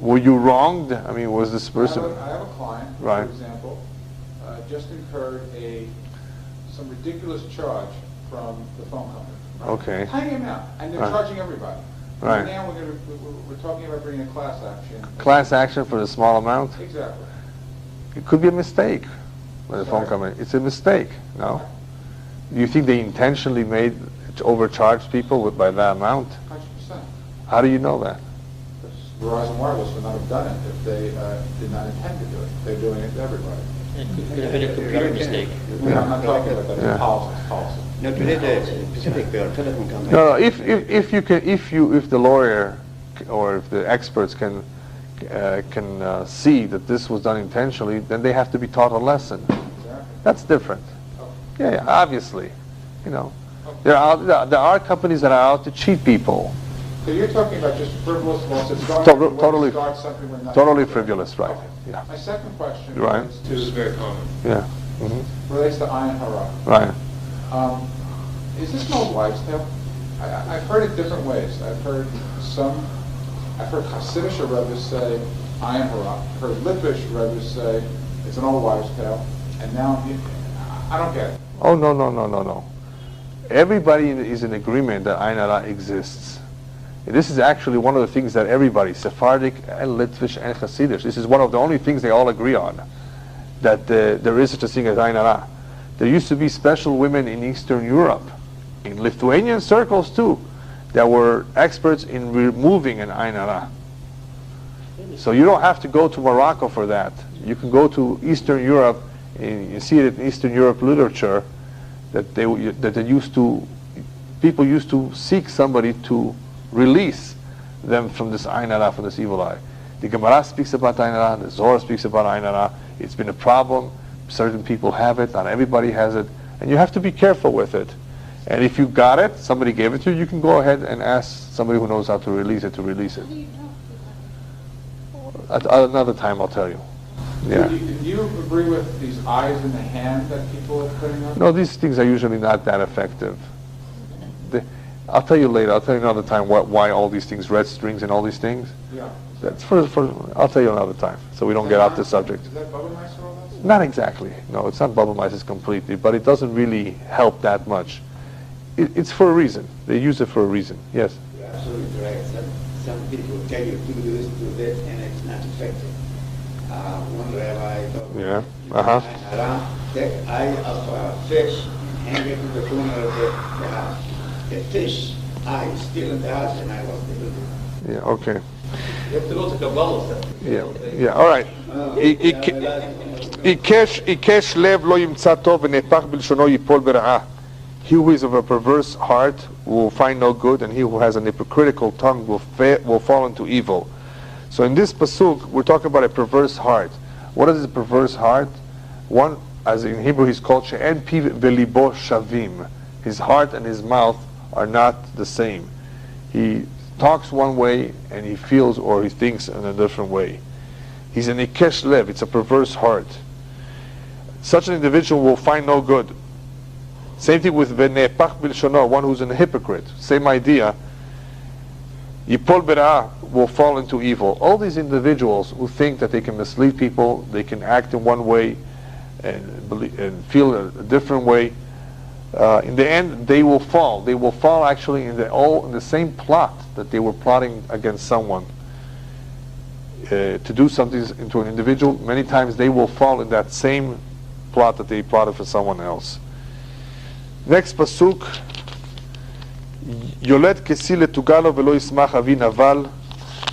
Were you wronged? I mean, was this person... I have a client, Right. for example, just incurred some ridiculous charge from the phone company. Right? Okay. Tiny amount, and they're Right. charging everybody. Right. And now we're talking about bringing a class action. Class action for the small amount? Exactly. It could be a mistake by the phone Sorry? company. It's a mistake, no? Do you think they intentionally overcharged people by that amount? 100%. How do you know that? Because Verizon Wireless would not have done it if they did not intend to do it. They're doing it to everybody. It could have been a computer mistake. I'm not talking about that. Yeah. It's policy. It's policy. No, today the Pacific telephone company. No, if the lawyer or if the experts can see that this was done intentionally, then they have to be taught a lesson. Exactly. That's different. Oh. Yeah, obviously. You know, there are companies that are out to cheat people. So you're talking about just frivolous lawsuits going Totally- start something when not Totally frivolous, right? Okay. Yeah. My second question Right. This is very common. Yeah. relates to Ayin Hara. Right. Is this an old wives' tale? I've heard it different ways. I've heard Hasidic Rebbes say Ayin Hara. I've heard Litvish Rebbes say it's an old wives' tale. And now I don't get it. Oh, no. Everybody is in agreement that Ayin Hara exists. And this is actually one of the things that everybody, Sephardic and Litvish and Hasidic, this is one of the only things they all agree on, that there is such a thing as Ayin Hara. There used to be special women in Eastern Europe, in Lithuanian circles too, that were experts in removing an Ayin Hara. So you don't have to go to Morocco for that. You can go to Eastern Europe, and you see it in Eastern Europe literature, that people used to seek somebody to release them from this Ain Hara, from this evil eye. The Gemara speaks about Ain Hara, the Zohar speaks about Ain Hara. It's been a problem. Certain people have it, not everybody has it, and you have to be careful with it. And if you got it, somebody gave it to you, you can go ahead and ask somebody who knows how to release it to release it. At another time I'll tell you. Yeah. Do you agree with these eyes in the hand that people are putting on? No, these things are usually not that effective. I'll tell you later. I'll tell you another time why all these things, red strings and all these things. Yeah. That's for I'll tell you another time, so we don't get off the subject. Is that bubble mice or all that? Not exactly. No, it's not bubble mice completely, but it doesn't really help that much. It's for a reason. They use it for a reason. Yes. You're absolutely right. Some people tell you do this, do that, and it's not effective. One rabbi told me, take eye of a fish and hang it to the corner of the house. The fish eye is still in the house, and I was able to. Yeah. Okay. You have to go to Kabbalah. Yeah. Yeah. All right. Ikesh lev lo yimtza tov v'nepach b'lshono yipol bera'ah. He who is of a perverse heart will find no good, and he who has an hypocritical tongue will fall into evil. So in this pasuk, we're talking about a perverse heart. What is a perverse heart? One, as in Hebrew, he's called she'en piv v'libo shavim. His heart and his mouth are not the same. He talks one way, and he feels or he thinks in a different way. He's an ikesh lev. It's a perverse heart. Such an individual will find no good. Same thing with v'nepach b'lshono, one who's a hypocrite. Same idea. Yipol bera'ah, will fall into evil. All these individuals who think that they can mislead people, they can act in one way and feel a different way, in the end they will fall. They will fall actually in the same plot that they were plotting against someone. To do something into an individual, many times they will fall in that same plot that they plotted for someone else. Next pasuk, Yolet kesi letugalo velo yismach avi naval.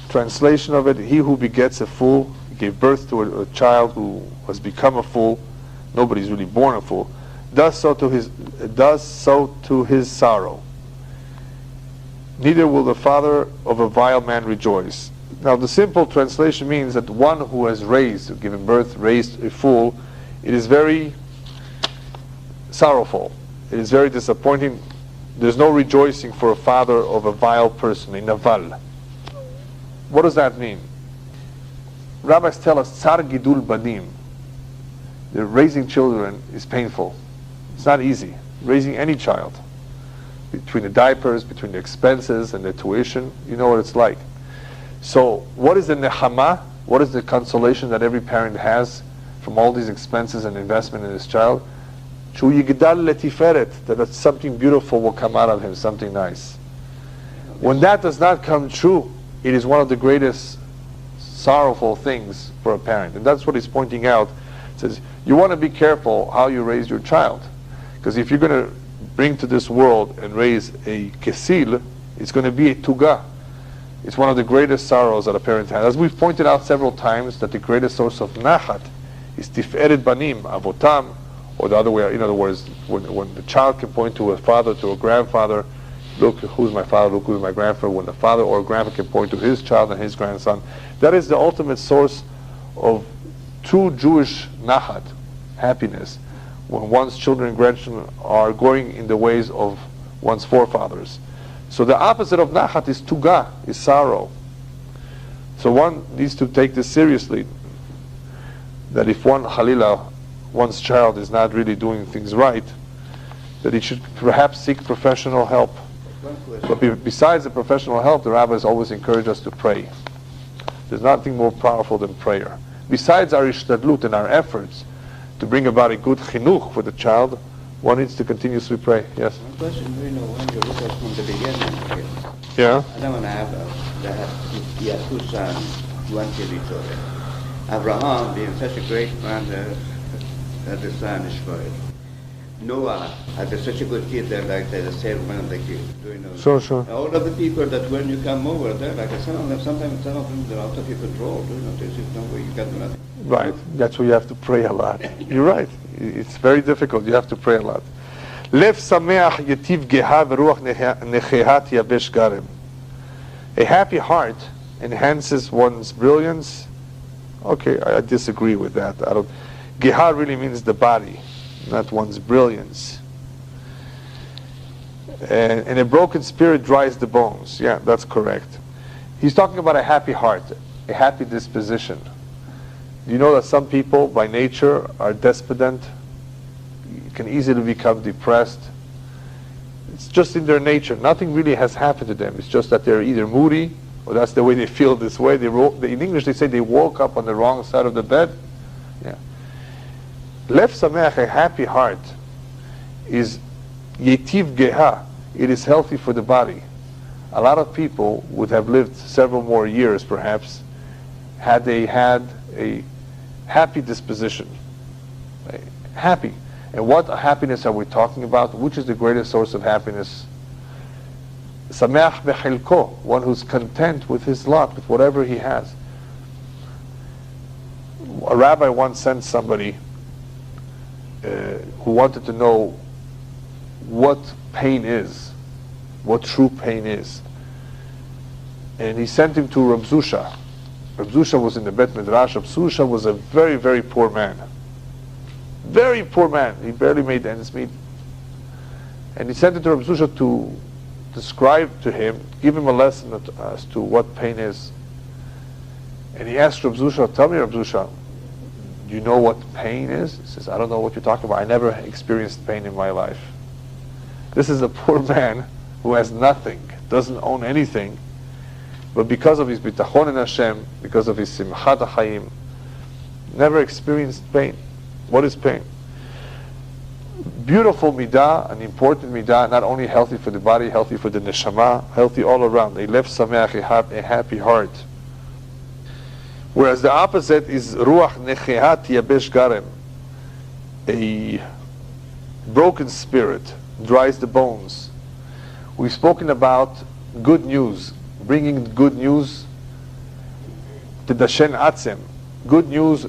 Translation of it: he who begets a fool, gave birth to a child who has become a fool. Nobody's really born a fool. Does so to his sorrow. Neither will the father of a vile man rejoice. Now, the simple translation means that one who has given birth, raised a fool, it is very sorrowful. It is very disappointing. There's no rejoicing for a father of a vile person, a naval. What does that mean? Rabbis tell us, tsar gidul banim. Raising children is painful. It's not easy. Raising any child. Between the diapers, between the expenses and the tuition, you know what it's like. So, what is the nechama? What is the consolation that every parent has from all these expenses and investment in his child? Shu yigdal letiferet, that something beautiful will come out of him, something nice. When that does not come true, it is one of the greatest sorrowful things for a parent. And that's what he's pointing out. He says, you want to be careful how you raise your child. Because if you're going to bring to this world and raise a kesil, it's going to be a tuga. It's one of the greatest sorrows that a parent has. As we've pointed out several times, that the greatest source of nachat is tiferet banim, avotam, or the other way. In other words, when the child can point to a father, to a grandfather, look who's my father, look who's my grandfather. When the father or grandfather can point to his child and his grandson, that is the ultimate source of true Jewish nachat, happiness, when one's children and grandchildren are going in the ways of one's forefathers. So the opposite of nachat is tuga, is sorrow. So one needs to take this seriously, that if one's child is not really doing things right, that he should perhaps seek professional help. But besides the professional help, the rabbis always encourage us to pray. There's nothing more powerful than prayer. Besides our ishtadlut and our efforts to bring about a good chinuch for the child, one needs to continuously pray. Yes? One question, when you look at from the beginning, Yeah? Adam and he had two sons, one killed each other. Abraham, being such a great man, had the son Ishmael. Noah had such a good kid there, like the third one of the kids. Sure. All of the people that when you come over there, like some of them, sometimes some of them, they're out of your control. There's no way you can do nothing. Right. That's why you have to pray a lot. You're right. It's very difficult. You have to pray a lot. Lev sameach yetiv geha v'ruach nechehat yabesh garem. A happy heart enhances one's brilliance. Okay, I disagree with that. Geha really means the body, not one's brilliance. And a broken spirit dries the bones. Yeah, that's correct. He's talking about a happy heart, a happy disposition. You know that some people by nature are despondent, can easily become depressed. It's just in their nature. Nothing really has happened to them. It's just that they're either moody, or that's the way they feel this way. In English they say they woke up on the wrong side of the bed. Yeah. Lev sameach, a happy heart, is yetiv geha. It is healthy for the body. A lot of people would have lived several more years, perhaps, had they had a happy disposition. Happy. And what happiness are we talking about? Which is the greatest source of happiness? Sameach bechilko, one who's content with his lot, with whatever he has. A rabbi once sent somebody who wanted to know what pain is, what true pain is. And he sent him to Reb Zusha. Reb Zusha was in the Bet Midrash. Reb Zusha was a very, very poor man. Very poor man. He barely made ends meet. And he sent it to Reb Zusha to describe to him, give him a lesson as to what pain is. And he asked Reb Zusha, tell me, Reb Zusha, do you know what pain is? He says, I don't know what you're talking about. I never experienced pain in my life. This is a poor man who has nothing, doesn't own anything, but because of his bitachon in Hashem, because of his simchat ha'chaim, never experienced pain. What is pain? Beautiful midah, an important midah, not only healthy for the body, healthy for the neshama, healthy all around. A lev sameach, a happy heart. Whereas the opposite is ruach nechehat yabesh garem, a broken spirit dries the bones. We've spoken about good news, bringing good news to dashen atzem. Good news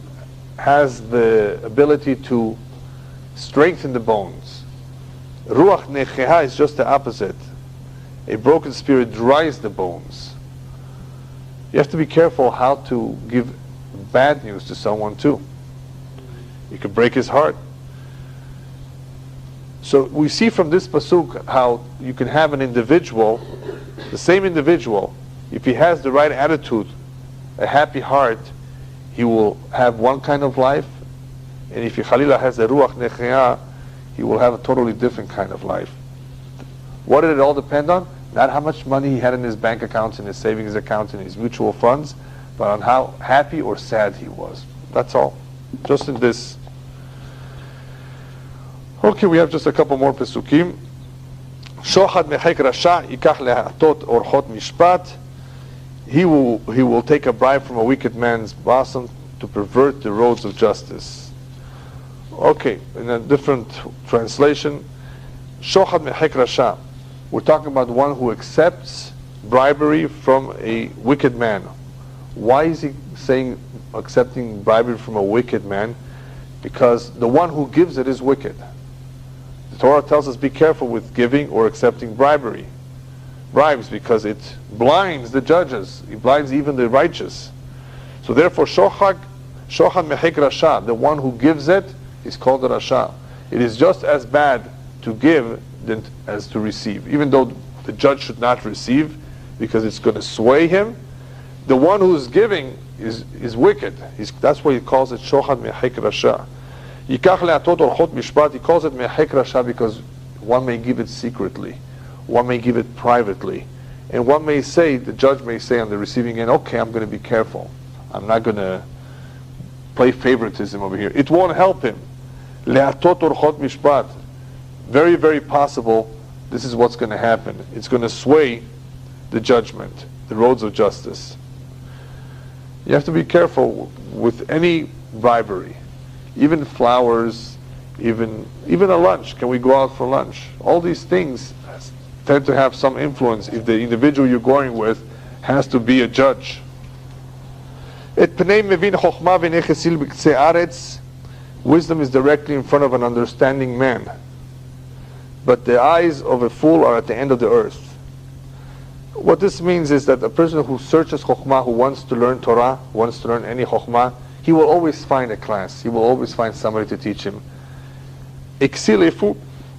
has the ability to strengthen the bones. Ruach necheha is just the opposite. A broken spirit dries the bones. You have to be careful how to give bad news to someone too. You could break his heart. So we see from this pasuk how you can have an individual, the same individual, if he has the right attitude, a happy heart, he will have one kind of life, and if he Khalila has a ruach nechea, he will have a totally different kind of life. What did it all depend on? Not how much money he had in his bank accounts, in his savings accounts, in his mutual funds, but on how happy or sad he was. That's all. Just in this. Okay, we have just a couple more pesukim. Shochad mechek rasha yikach lehatot orchot mishpat. He will take a bribe from a wicked man's bosom to pervert the roads of justice. Okay, in a different translation, Shochad mechek rasha. We're talking about one who accepts bribery from a wicked man. Why is he saying accepting bribery from a wicked man? Because the one who gives it is wicked. The Torah tells us be careful with giving or accepting bribes, because it blinds the judges. It blinds even the righteous. So therefore, shochad mechek rasha, the one who gives it, is called a rasha. It is just as bad to give than as to receive. Even though the judge should not receive, because it's going to sway him, the one who is giving is wicked. That's why he calls it shochad mechek rasha. Yikach le'atot orchot mishpat, he calls it mechek rasha because one may give it secretly, one may give it privately, and one may say, the judge may say on the receiving end, okay, I'm going to be careful. I'm not going to play favoritism over here. It won't help him. Le'atot orchot mishpat. Very, very possible this is what's going to happen. It's going to sway the judgment, the roads of justice. You have to be careful with any bribery. Even flowers, even a lunch. Can we go out for lunch? All these things tend to have some influence if the individual you're going with has to be a judge. Wisdom is directly in front of an understanding man, but the eyes of a fool are at the end of the earth. What this means is that a person who searches Chokhmah, who wants to learn Torah, wants to learn any Chokhmah, he will always find a class. He will always find somebody to teach him. Iksil,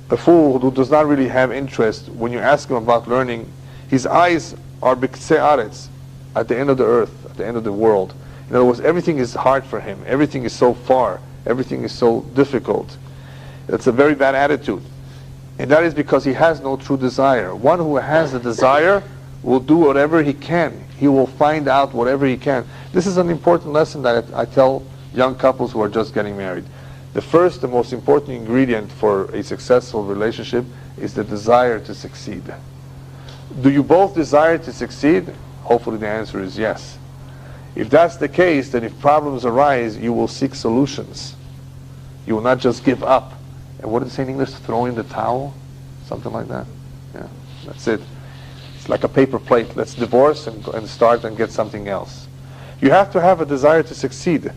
a fool who does not really have interest, when you ask him about learning, his eyes are b'ktsei aretz, at the end of the earth, at the end of the world. In other words, everything is hard for him. Everything is so far. Everything is so difficult. That's a very bad attitude. And that is because he has no true desire. One who has a desire will do whatever he can. He will find out whatever he can. This is an important lesson that I tell young couples who are just getting married. The first, the most important ingredient for a successful relationship is the desire to succeed. Do you both desire to succeed? Hopefully the answer is yes. If that's the case, then if problems arise, you will seek solutions. You will not just give up. And what does it say in English? Throw in the towel? Something like that. Yeah, that's it. It's like a paper plate. Let's divorce and start and get something else. You have to have a desire to succeed.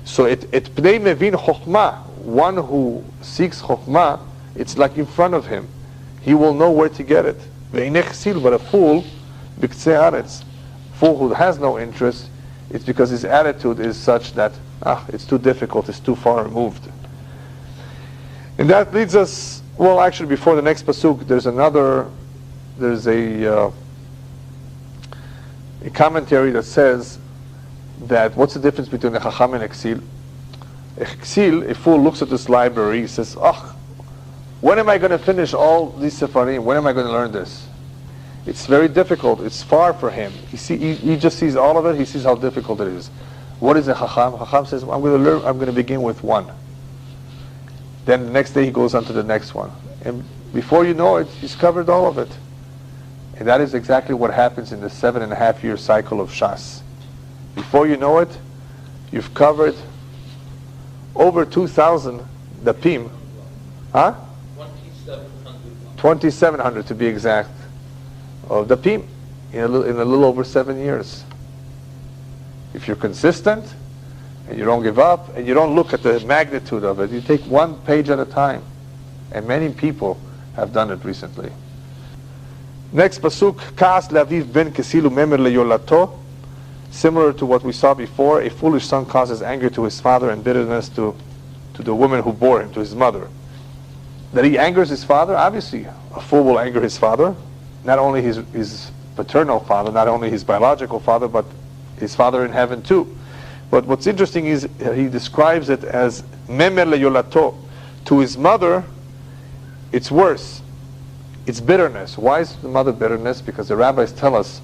So it pnei mevin chokhmah, one who seeks chokhmah, it's like in front of him. He will know where to get it. Ve'inech sil, but a fool, b'ktsei aretz. Fool who has no interest, it's because his attitude is such that it's too difficult, it's too far removed. And that leads us, well, actually before the next pasuk, there's a commentary that says that what's the difference between a chacham and a ksil? A ksil, a fool, looks at this library, he says, when am I going to finish all these sefarim? When am I going to learn this? It's very difficult. It's far for him. He just sees all of it. He sees how difficult it is. What is a chacham? Chacham says, I'm going to learn. I'm going to begin with one. Then the next day he goes on to the next one. And before you know it, he's covered all of it. And that is exactly what happens in the 7.5-year cycle of Shas. Before you know it, you've covered over 2,000 dapim. 2,700 to be exact. Of dapim in a little over 7 years. If you're consistent and you don't give up and you don't look at the magnitude of it, you take one page at a time. And many people have done it recently. Next pasuk, Ka'as le'aviv ben kesilu memer le'yolato. Similar to what we saw before, a foolish son causes anger to his father and bitterness to the woman who bore him, to his mother. That he angers his father? Obviously, a fool will anger his father. Not only his paternal father, not only his biological father, but his father in heaven too. But what's interesting is he describes it as memer le'yolato. To his mother, it's worse. It's bitterness. Why is the mother bitterness? Because the rabbis tell us,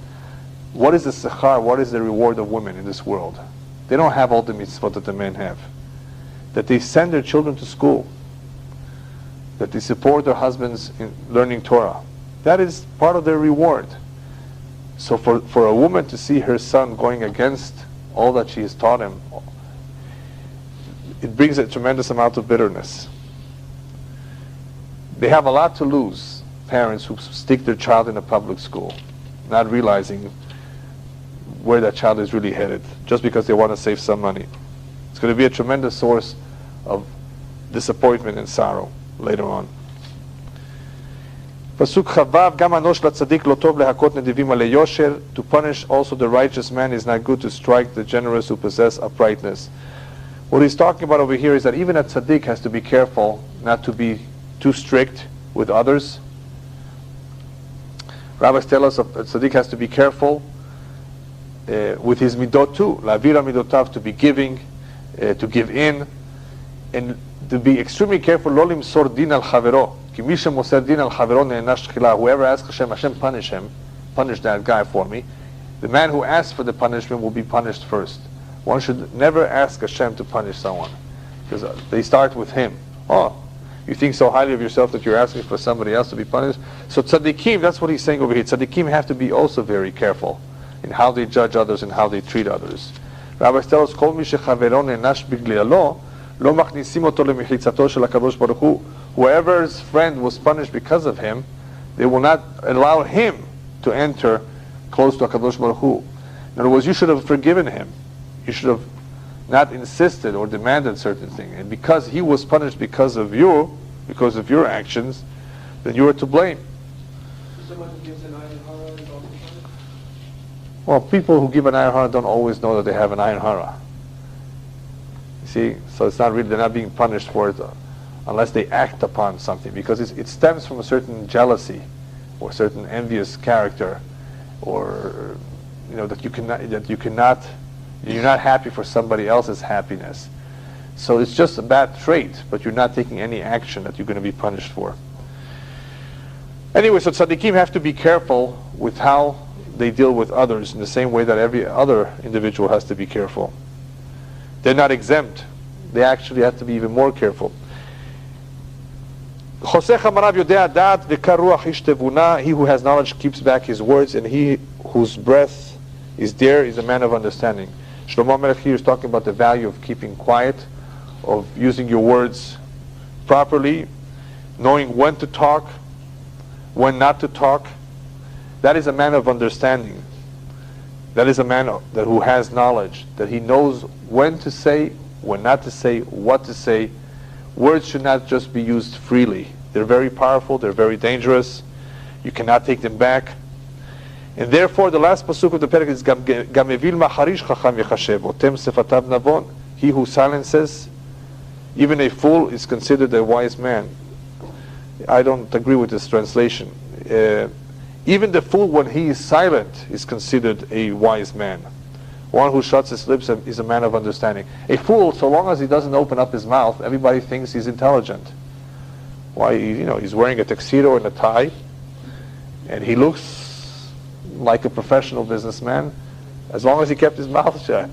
what is the sechar, what is the reward of women in this world? They don't have all the mitzvot that the men have. That they send their children to school. That they support their husbands in learning Torah. That is part of their reward. So for a woman to see her son going against all that she has taught him, it brings a tremendous amount of bitterness. They have a lot to lose, parents who stick their child in a public school, not realizing where that child is really headed, just because they want to save some money. It's going to be a tremendous source of disappointment and sorrow later on. Pasuk Chavav, Gam anosh latzadik lo tov lehakot nedivim ale yosher. To punish also the righteous man is not good, to strike the generous who possess uprightness. What he's talking about over here is that even a tzaddik has to be careful not to be too strict with others. Rabbis tell us a tzaddik has to be careful with his midot too. La'avira midotav, to be giving, to give in, and to be extremely careful. Lo limsor din al chavero. Whoever asks Hashem, Hashem punish him, punish that guy for me. The man who asks for the punishment will be punished first. One should never ask Hashem to punish someone, because they start with him. You think so highly of yourself that you're asking for somebody else to be punished? So tzaddikim, that's what he's saying over here. Tzaddikim have to be also very careful in how they judge others and how they treat others. Rabbis tell us, Kol mi shechavero ne'nash b'glialo, lo machnisim oto lemechitzato shel HaKadosh Baruch Hu. Whoever's friend was punished because of him, they will not allow him to enter close to HaKadosh Baruch Hu. In other words, you should have forgiven him. You should have not insisted or demanded certain things. And because he was punished because of your actions, then you are to blame. Someone who gives an iron horror is also punished? Well, people who give an ayin hara don't always know that they have an ayin hara. You see, so it's not really, they're not being punished for it unless they act upon something, because it stems from a certain jealousy or a certain envious character, or that you're not happy for somebody else's happiness. So it's just a bad trait, but you're not taking any action that you're going to be punished for. Anyway, so tzaddikim have to be careful with how they deal with others in the same way that every other individual has to be careful. They're not exempt. They actually have to be even more careful. He who has knowledge keeps back his words, and he whose breath is there is a man of understanding. Shlomo Melech here is talking about the value of keeping quiet, of using your words properly, knowing when to talk, when not to talk. That is a man of understanding. That is a man who has knowledge, that he knows when to say, when not to say, what to say. Words should not just be used freely. They're very powerful, they're very dangerous. You cannot take them back. And therefore, the last pasuk of the perek is Gam evil macharish chacham yechashev, otem sefatav navon. He who silences, even a fool, is considered a wise man. I don't agree with this translation. Even the fool, when he is silent, is considered a wise man. One who shuts his lips is a man of understanding. A fool, so long as he doesn't open up his mouth, everybody thinks he's intelligent. Why, he's wearing a tuxedo and a tie, and he looks like a professional businessman, as long as he kept his mouth shut.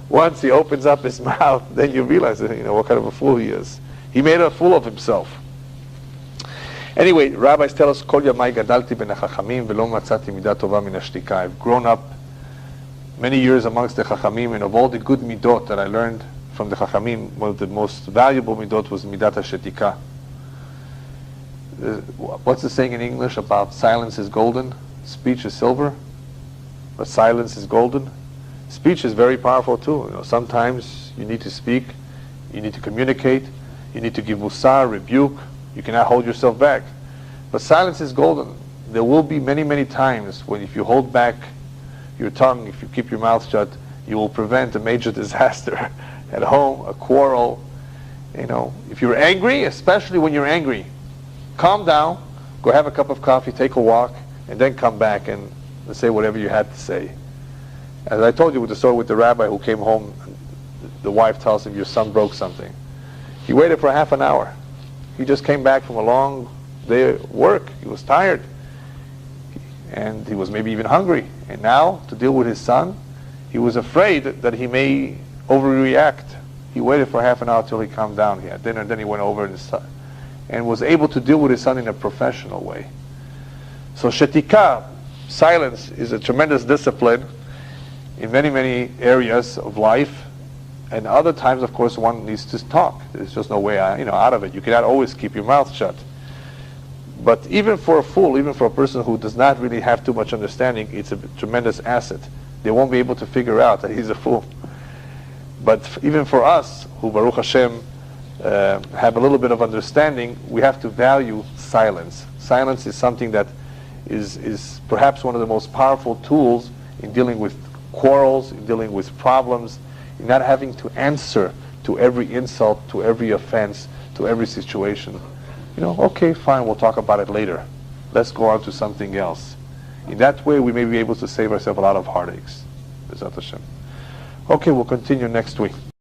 Once he opens up his mouth, then you realize what kind of a fool he is. He made a fool of himself. Anyway, rabbis tell us, Kol yamai gadalti ben hachachamim velo matzati midat tova min hashtika. I've grown up many years amongst the chachamim, and of all the good midot that I learned from the chachamim, one of the most valuable midot was midat hashetika. What's the saying in English about silence is golden, speech is silver, but silence is golden? Speech is very powerful too. Sometimes you need to speak, you need to communicate, you need to give musar, rebuke. You cannot hold yourself back. But silence is golden. There will be many, many times when if you hold back your tongue, if you keep your mouth shut, you will prevent a major disaster at home, a quarrel. If you're angry, especially when you're angry, calm down, go have a cup of coffee, take a walk, and then come back and say whatever you had to say. As I told you with the story with the rabbi who came home, the wife tells him, your son broke something. He waited for half an hour. He just came back from a long day at work. He was tired. And he was maybe even hungry. And now, to deal with his son, he was afraid that he may overreact. He waited for half an hour till he calmed down. He had dinner, and then he went over and was able to deal with his son in a professional way. So shetika, silence, is a tremendous discipline in many, many areas of life. And other times, of course, one needs to talk. There's just no way out of it. You cannot always keep your mouth shut. But even for a fool, even for a person who does not really have too much understanding, it's a tremendous asset. They won't be able to figure out that he's a fool. But even for us, who Baruch Hashem have a little bit of understanding, we have to value silence. Silence is something that is perhaps one of the most powerful tools in dealing with quarrels, in dealing with problems, in not having to answer to every insult, to every offense, to every situation. Okay, fine, we'll talk about it later. Let's go on to something else. In that way, we may be able to save ourselves a lot of heartaches. B'ezrat Hashem. Okay, we'll continue next week.